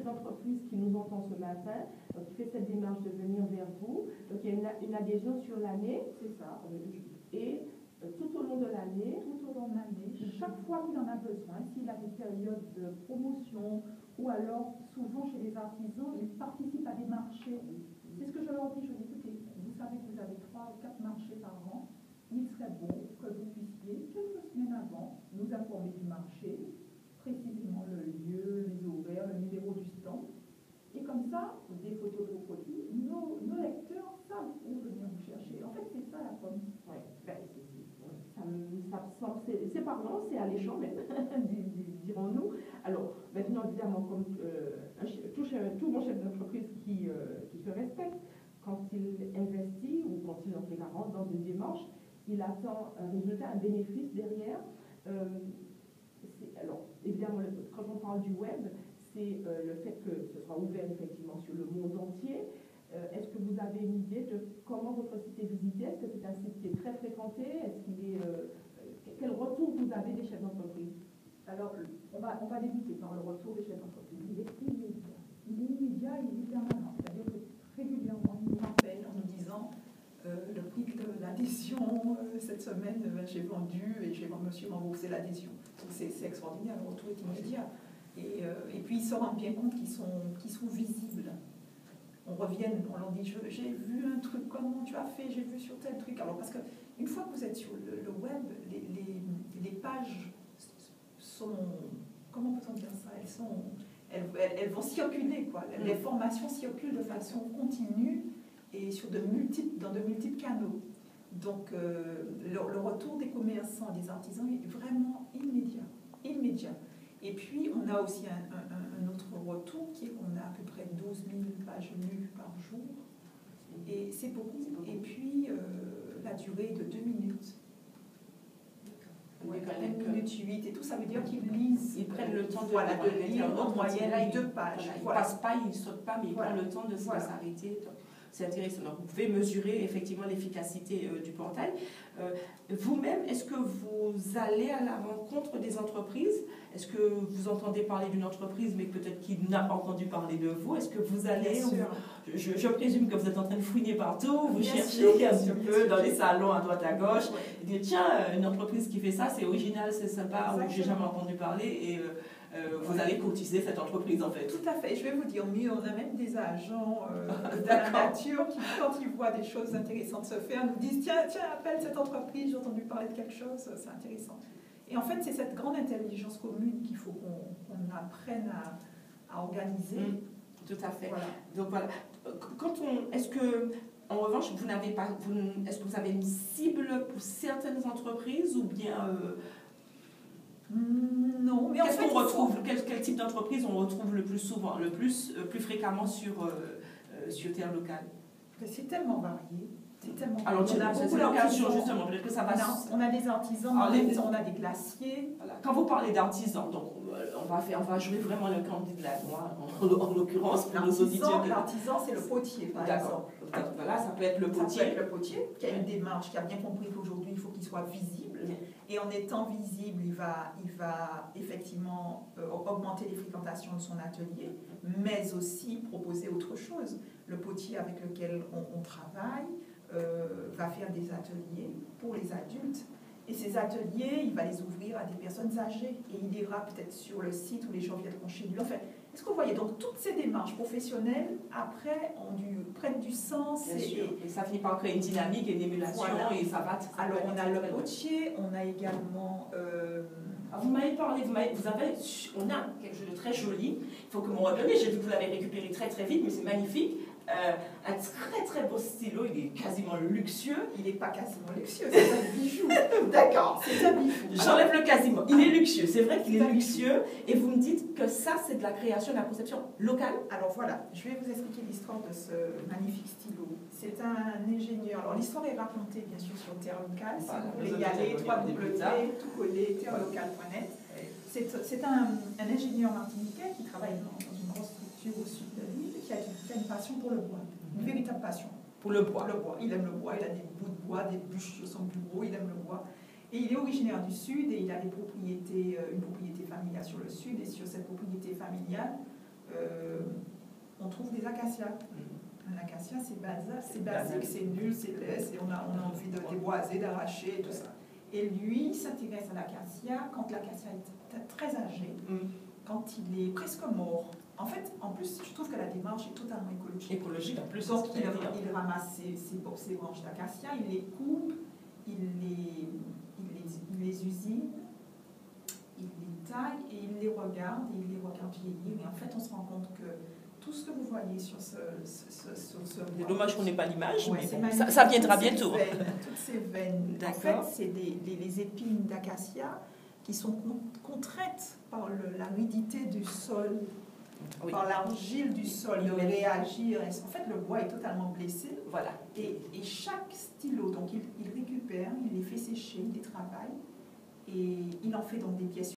chef d'entreprise qui nous entend ce matin, donc qui fait cette démarche de venir vers vous. Donc il y a une adhésion sur l'année. C'est ça. Et tout au long de l'année. Tout au long de l'année, chaque fois qu'il en a besoin, s'il a des périodes de promotion ou alors souvent chez les artisans, il participe à des marchés. C'est ce que je leur dis. Je dis, écoutez, vous savez que vous avez 3 ou 4 marchés par an. Il serait bon que vous puissiez, quelques semaines avant, nous informer du marché, précisément le lieu, les horaires, le numéro du stand. Et comme ça, des photos de vos produits, nos lecteurs savent où venir vous chercher. En fait, c'est ça la com. Ouais, ben, c'est parlant, c'est alléchant même, dirons-nous. Alors, maintenant, évidemment, comme tout bon chef d'entreprise qui se respecte, quand il investit ou quand il rentre dans une démarche, il attend un résultat, un bénéfice derrière. Alors, évidemment, quand on parle du web, c'est le fait que ce soit ouvert effectivement sur le monde entier. Est-ce que vous avez une idée de comment votre site est visité? Est-ce que c'est un site qui est très fréquenté? Est-ce qu'il est, quel retour vous avez des chefs d'entreprise? Alors, on va débuter par le retour des chefs d'entreprise. Il est immédiat. Il est immédiat et il est permanent. C'est-à-dire que régulièrement, ils nous rappellent en nous disant le prix de l'adhésion, cette semaine, j'ai vendu et je me suis remboursé l'adhésion. C'est extraordinaire, le retour est immédiat. Et puis, ils se rendent bien compte qu'ils sont visibles. On revient, on leur dit, j'ai vu un truc, comment tu as fait, j'ai vu sur tel truc. Alors, parce qu'une fois que vous êtes sur le web, les pages sont, comment peut-on dire ça, elles vont circuler, quoi. Les formations circulent de façon continue et dans de multiples canaux. Donc, le retour des commerçants, des artisans est vraiment immédiat. Et puis, on a aussi un autre retour qui est qu'on a à peu près 12 000 pages lues par jour. Et c'est beaucoup. Et puis, la durée de 2 minutes. Ouais, 1 minute 8 et tout, ça veut dire qu'ils lisent. Ils prennent le temps de lire en moyenne 2 pages. Ils ne passent pas, ils ne sautent pas, mais ils prennent le temps de s'arrêter. C'est intéressant. Donc, vous pouvez mesurer effectivement l'efficacité du portail. Vous-même, est-ce que vous allez à la rencontre des entreprises? Est-ce que vous entendez parler d'une entreprise, mais peut-être qu'il n'a pas entendu parler de vous? Est-ce que vous allez... Je présume que vous êtes en train de fouiner partout, vous cherchez un petit peu dans les salons à droite à gauche, et dire tiens, une entreprise qui fait ça, c'est original, c'est sympa, ou j'ai jamais entendu parler, et vous allez cotiser cette entreprise en fait. Tout à fait, je vais vous dire mieux, on a même des agents de la nature qui, quand ils voient des choses intéressantes se faire, nous disent tiens, appelle cette entreprise, j'ai entendu parler de quelque chose, c'est intéressant. Et en fait, c'est cette grande intelligence commune qu'il faut qu'on apprenne à organiser. Tout à fait. Voilà. Donc voilà. Est-ce que, en revanche, est-ce que vous avez une cible pour certaines entreprises ou bien non, mais en fait, quel type d'entreprise on retrouve le plus souvent, plus fréquemment sur Terre Locale? C'est tellement varié. Alors, on a beaucoup d'artisans, justement, peut-être que ça va... On a des artisans, on a des glaciers. Voilà. Quand vous parlez d'artisans, donc on va jouer vraiment le candidat, en l'occurrence, pour nos auditeurs. L'artisan, c'est le potier, par exemple. Voilà, ça peut être le potier. Ça peut être le potier, qui a une démarche, qui a bien compris qu'aujourd'hui, il faut qu'il soit visible. Et en étant visible, il va effectivement augmenter les fréquentations de son atelier, mais aussi proposer autre chose. Le potier avec lequel on travaille va faire des ateliers pour les adultes. Et ces ateliers, il va les ouvrir à des personnes âgées. Et il ira peut-être sur le site où les gens viendront chez lui. Enfin, est-ce que vous voyez? Donc, toutes ces démarches professionnelles, après, prennent du sens. Bien sûr. Et ça finit par créer une dynamique et une émulation. Voilà. Et ça va... Alors, on a le potier, on a également... vous m'avez parlé, on a quelque chose de très joli. Il faut que vous me redonniez. J'ai vu que vous l'avez récupéré très très vite, mais c'est magnifique. Un très très beau stylo, il est quasiment luxueux. Il n'est pas quasiment luxueux, c'est un bijou. D'accord. C'est un bijou. J'enlève le quasiment. Il est luxueux, c'est vrai qu'il est luxueux. Et vous me dites que ça, c'est de la création, de la conception locale? Alors voilà, je vais vous expliquer l'histoire de ce magnifique stylo. C'est un ingénieur. Alors l'histoire est racontée bien sûr sur Terre Locale. Si vous voulez y aller, www.toutcoller-terrelocale.net. C'est un ingénieur martiniquais qui travaille dans une grosse structure au sud de l'île, qui a une passion pour le bois, une véritable passion. Pour le bois. Il aime le bois, il a des bouts de bois, des bûches sur son bureau, il aime le bois. Et il est originaire du sud et il a une propriété familiale sur le sud. Et sur cette propriété familiale, on trouve des acacias. Un acacia, c'est basique, c'est nul, c'est laid, on a envie de déboiser, d'arracher et tout ça. Et lui, il s'intéresse à l'acacia quand l'acacia est très âgé, quand il est presque mort. En fait, en plus, je trouve que la démarche est totalement écologique. Écologique en plus. Donc, il ramasse ses branches d'acacia, il les coupe, il les usine, il les taille et il les regarde vieillir. Et en fait, on se rend compte que tout ce que vous voyez sur ce c'est dommage qu'on n'ait pas l'image, ouais, mais bon, ça viendra toutes bientôt. Toutes ces veines, en fait, c'est les épines d'acacia qui sont contraintes par l'aridité du sol, par l'argile du sol, de réagir. En fait, le bois est totalement blessé. Voilà. Et chaque stylo, donc il récupère, il les fait sécher, il les travaille, et il en fait donc des pièces